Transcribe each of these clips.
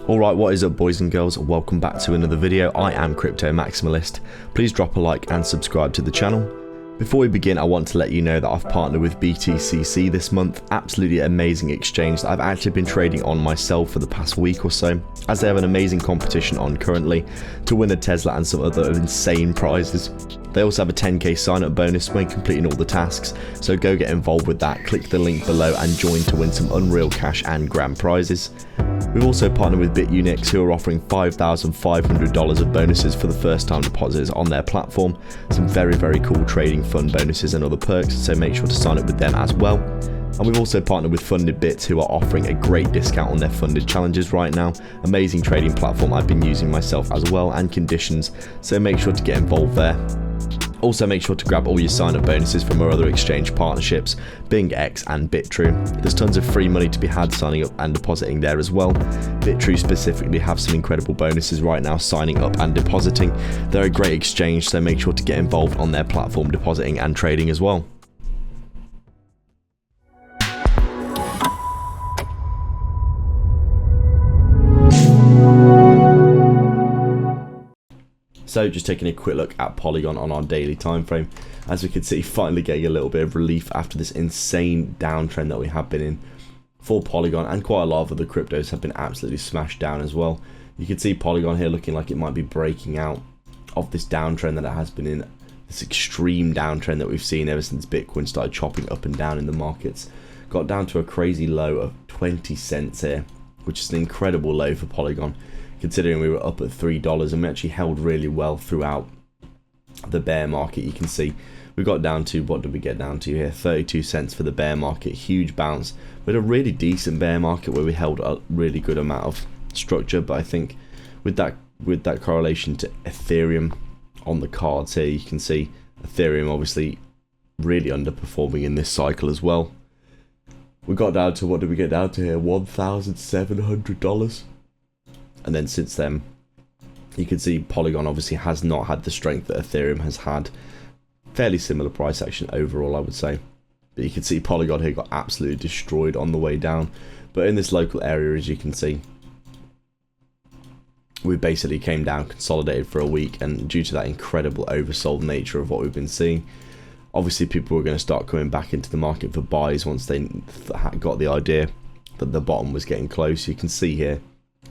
Alright, what is up boys and girls, welcome back to another video. I am Crypto Maximalist. Please drop a like and subscribe to the channel. Before we begin, I want to let you know that I've partnered with BTCC this month. Absolutely amazing exchange that I've actually been trading on myself for the past week or so, as they have an amazing competition on currently to win a Tesla and some other insane prizes. They also have a 10k sign up bonus when completing all the tasks, so go get involved with that. Click the link below and join to win some unreal cash and grand prizes. We've also partnered with BitUnix, who are offering $5,500 of bonuses for the first time deposits on their platform. Some very cool trading fund bonuses and other perks, so make sure to sign up with them as well. And we've also partnered with Funded Bits, who are offering a great discount on their funded challenges right now. Amazing trading platform I've been using myself as well, and conditions, so make sure to get involved there. Also make sure to grab all your sign up bonuses from our other exchange partnerships, BingX and BitTrue. There's tons of free money to be had signing up and depositing there as well. BitTrue specifically have some incredible bonuses right now signing up and depositing. They're a great exchange, so make sure to get involved on their platform depositing and trading as well. So just taking a quick look at Polygon on our daily time frame. As we can see, finally getting a little bit of relief after this insane downtrend that we have been in for Polygon, and quite a lot of other cryptos have been absolutely smashed down as well. You can see Polygon here looking like it might be breaking out of this downtrend that it has been in, this extreme downtrend that we've seen ever since Bitcoin started chopping up and down in the markets. Got down to a crazy low of 20 cents here, which is an incredible low for Polygon, considering we were up at $3, and we actually held really well throughout the bear market. You can see we got down to, what did we get down to here, 32 cents for the bear market. Huge bounce. We had a really decent bear market where we held a really good amount of structure, but I think with that correlation to Ethereum on the cards here, you can see Ethereum obviously really underperforming in this cycle as well. We got down to, what did we get down to here, $1,700. And then since then, you can see Polygon obviously has not had the strength that Ethereum has had. Fairly similar price action overall, I would say. But you can see Polygon here got absolutely destroyed on the way down. But in this local area, as you can see, we basically came down, consolidated for a week, and due to that incredible oversold nature of what we've been seeing, obviously people were going to start coming back into the market for buys once they got the idea that the bottom was getting close. You can see here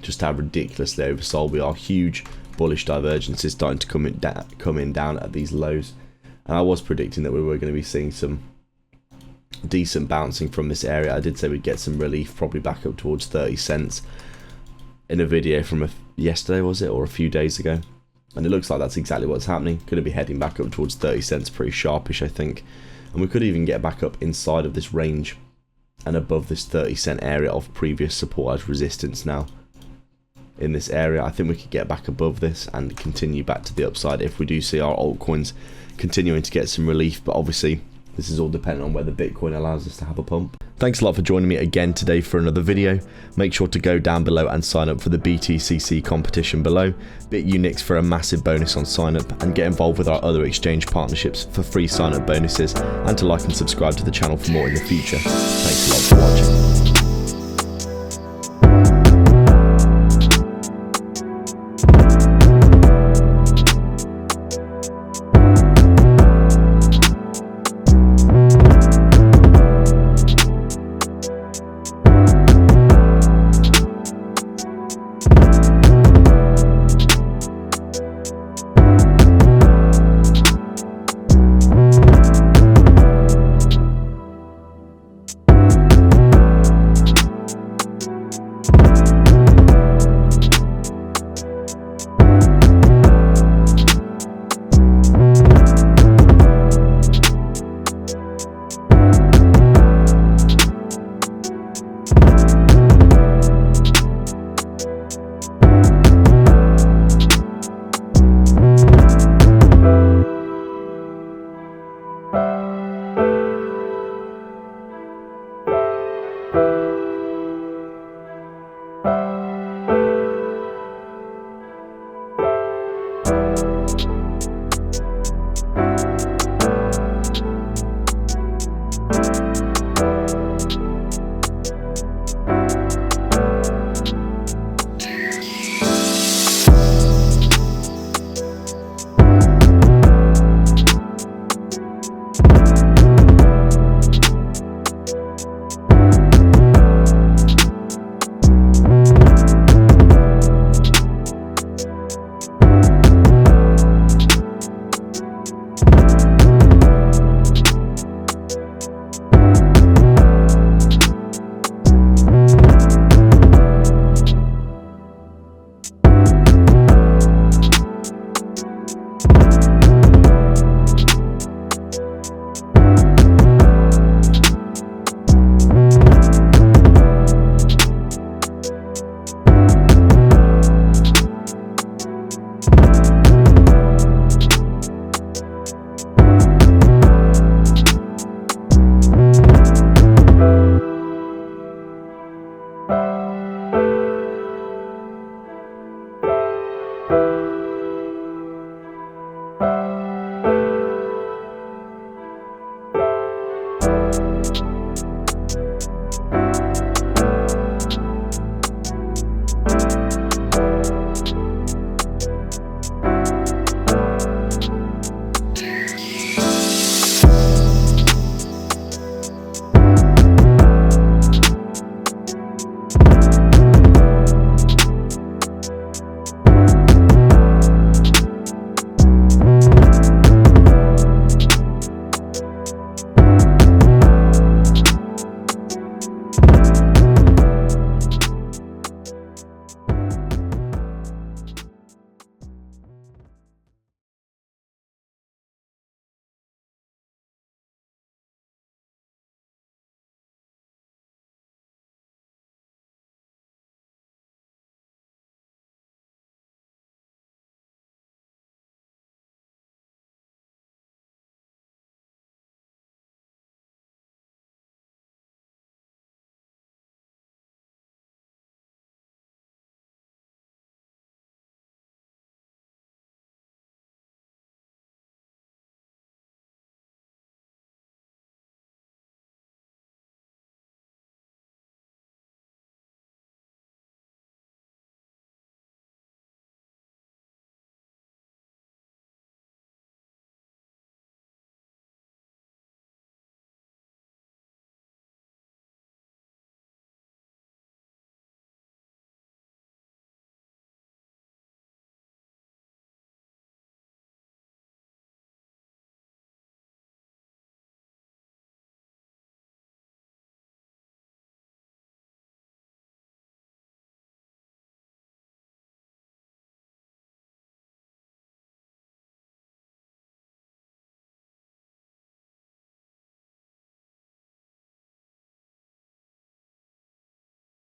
just how ridiculously oversold we are. Huge bullish divergences starting to come in down at these lows, and I was predicting that we were going to be seeing some decent bouncing from this area. I did say we'd get some relief, probably back up towards 30 cents in a video from yesterday, was it, or a few days ago, and it looks like that's exactly what's happening. Going to be heading back up towards 30 cents pretty sharpish, I think, and we could even get back up inside of this range and above this 30-cent area of previous support as resistance. Now in this area, I think we could get back above this and continue back to the upside if we do see our altcoins continuing to get some relief. But obviously this is all dependent on whether Bitcoin allows us to have a pump. Thanks a lot for joining me again today for another video. Make sure to go down below and sign up for the BTCC competition below, BitUnix for a massive bonus on sign up, and get involved with our other exchange partnerships for free sign up bonuses, and to like and subscribe to the channel for more in the future. Thanks a lot for watching.